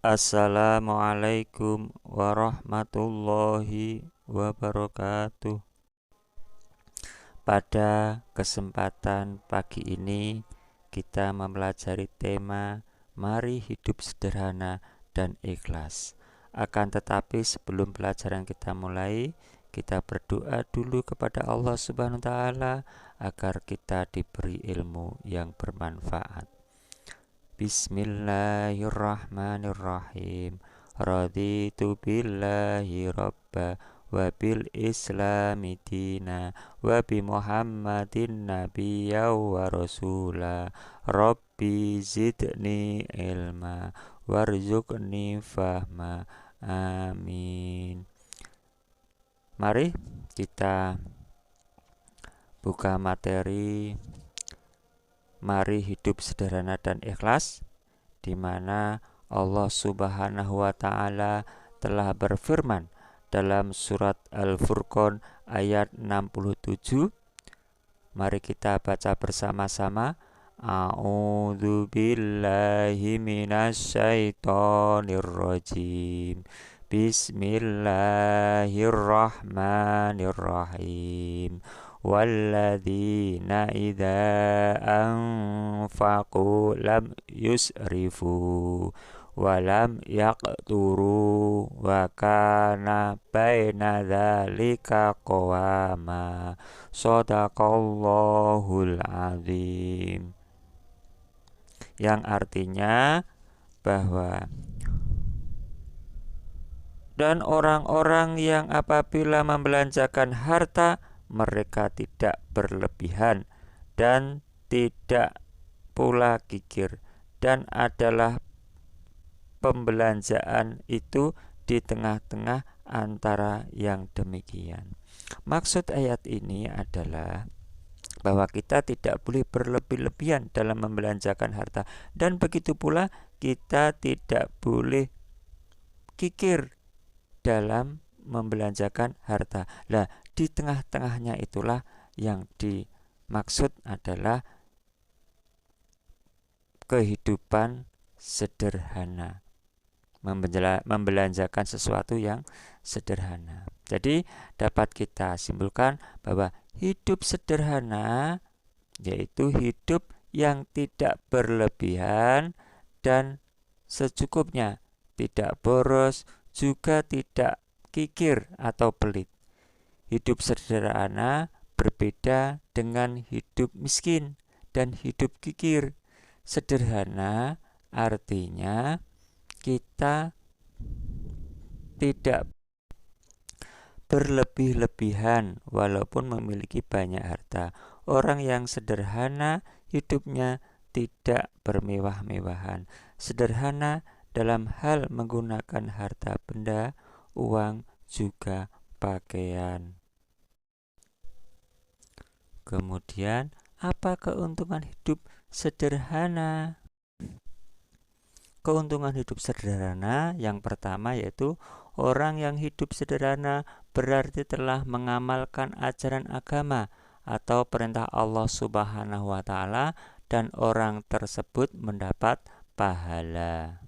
Assalamualaikum warahmatullahi wabarakatuh. Pada kesempatan pagi ini kita mempelajari tema Mari hidup sederhana dan ikhlas. Akan tetapi sebelum pelajaran kita mulai, kita berdoa dulu kepada Allah Subhanahu wa taala agar kita diberi ilmu yang bermanfaat. Bismillahirrahmanirrahim. Raditu billahi rabba wa bil islami dina wa bi muhammadin nabiyya wa rasula. Rabbi zidni ilma warzuqni fahma. Amin. Mari kita buka materi Mari hidup sederhana dan ikhlas, di mana Allah Subhanahu wa taala telah berfirman dalam surat Al-Furqan ayat 67. Mari kita baca bersama-sama. A'udzu billahi minasyaitonir rajim. Bismillahirrahmanirrahim. Walladzina idza anfaqu lam yusrifu wa lam yaqturu wa kana baina dzalika qawama. Shadaqallahul azim. Yang artinya bahwa dan orang-orang yang apabila membelanjakan harta mereka tidak berlebihan dan tidak pula kikir, dan adalah pembelanjaan itu di tengah-tengah antara yang demikian. Maksud ayat ini adalah bahwa kita tidak boleh berlebih-lebihan dalam membelanjakan harta, dan begitu pula kita tidak boleh kikir dalam membelanjakan harta. Lah, di tengah-tengahnya itulah yang dimaksud adalah kehidupan sederhana, membelanjakan sesuatu yang sederhana. Jadi dapat kita simpulkan bahwa hidup sederhana yaitu hidup yang tidak berlebihan dan secukupnya, tidak boros, juga tidak kikir atau pelit. Hidup sederhana berbeda dengan hidup miskin dan hidup kikir. Sederhana artinya kita tidak berlebih-lebihan walaupun memiliki banyak harta. Orang yang sederhana hidupnya tidak bermewah-mewahan. Sederhana dalam hal menggunakan harta benda, uang, juga pakaian. Kemudian, apa keuntungan hidup sederhana? Keuntungan hidup sederhana yang pertama yaitu orang yang hidup sederhana berarti telah mengamalkan ajaran agama atau perintah Allah Subhanahu wa taala, dan orang tersebut mendapat pahala.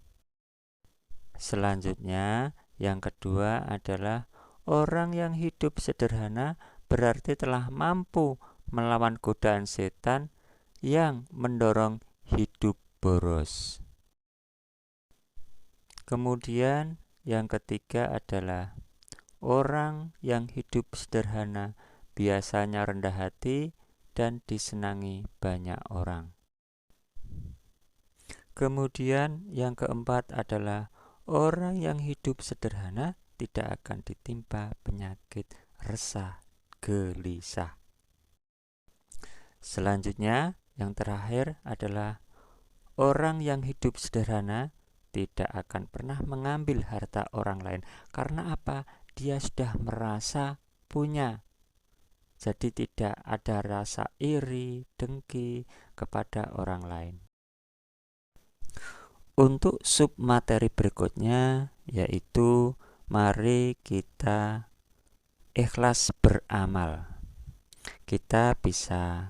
Selanjutnya, yang kedua adalah orang yang hidup sederhana berarti telah mampu melawan godaan setan yang mendorong hidup boros. Kemudian yang ketiga adalah orang yang hidup sederhana biasanya rendah hati dan disenangi banyak orang. Kemudian yang keempat adalah orang yang hidup sederhana tidak akan ditimpa penyakit resah, gelisah. Selanjutnya, yang terakhir adalah orang yang hidup sederhana tidak akan pernah mengambil harta orang lain. Karena apa? Dia sudah merasa punya. Jadi tidak ada rasa iri, dengki kepada orang lain. Untuk submateri berikutnya yaitu mari kita ikhlas beramal. Kita bisa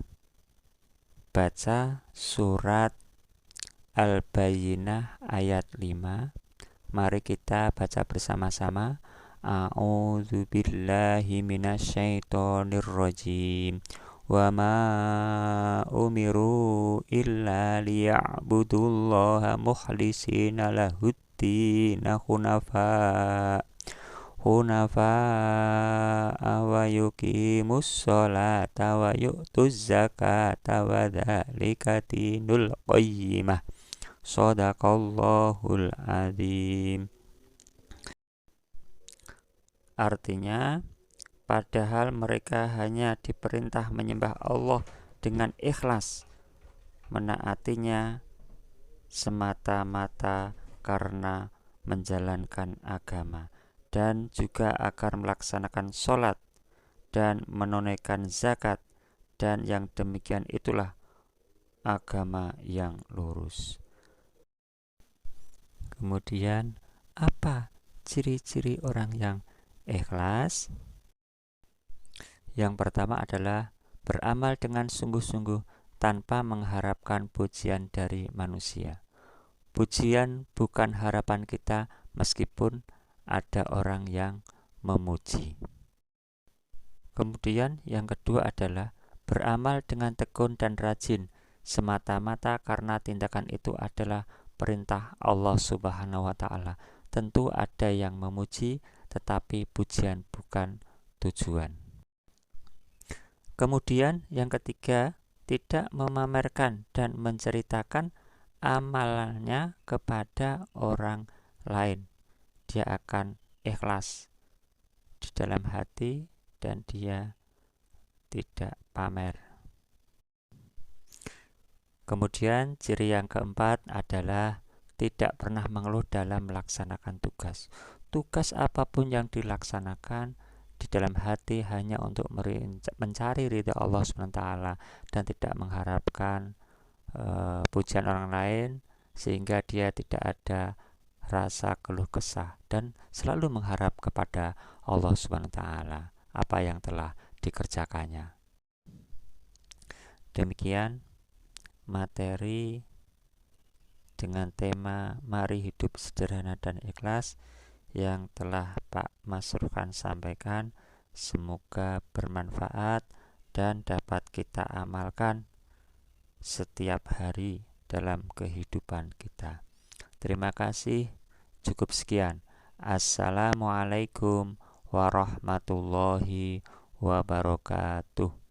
baca surat Al-Bayyinah ayat 5 Mari kita baca bersama-sama. A'udzubillahi minasyaitonirrajim. Wa ma umiru illa liya'budullaha mukhlisina lahuddina hunafa'a wa yuqimus sholata wa yu'tuz zakata wa dzalika dinul qayyimah. Shadaqallahul azim. Artinya, padahal mereka hanya diperintah menyembah Allah dengan ikhlas, menaatinya semata-mata karena menjalankan agama, dan juga agar melaksanakan sholat dan menunaikan zakat, dan yang demikian itulah agama yang lurus. Kemudian, apa ciri-ciri orang yang ikhlas? Yang pertama adalah beramal dengan sungguh-sungguh tanpa mengharapkan pujian dari manusia. Pujian bukan harapan kita meskipun ada orang yang memuji. Kemudian yang kedua adalah beramal dengan tekun dan rajin semata-mata karena tindakan itu adalah perintah Allah Subhanahu wa Ta'ala. Tentu ada yang memuji, tetapi pujian bukan tujuan. Kemudian yang ketiga, tidak memamerkan dan menceritakan amalannya kepada orang lain. Dia akan ikhlas di dalam hati dan dia tidak pamer. Kemudian ciri yang keempat adalah tidak pernah mengeluh dalam melaksanakan tugas. Tugas apapun yang dilaksanakan di dalam hati hanya untuk mencari ridha Allah SWT dan tidak mengharapkan pujian orang lain, sehingga dia tidak ada rasa keluh kesah dan selalu mengharap kepada Allah SWT apa yang telah dikerjakannya. Demikian materi dengan tema Mari Hidup Sederhana dan Ikhlas yang telah Pak Masrurkan sampaikan. Semoga bermanfaat dan dapat kita amalkan setiap hari dalam kehidupan kita. Terima kasih. Cukup sekian. Assalamualaikum warahmatullahi wabarakatuh.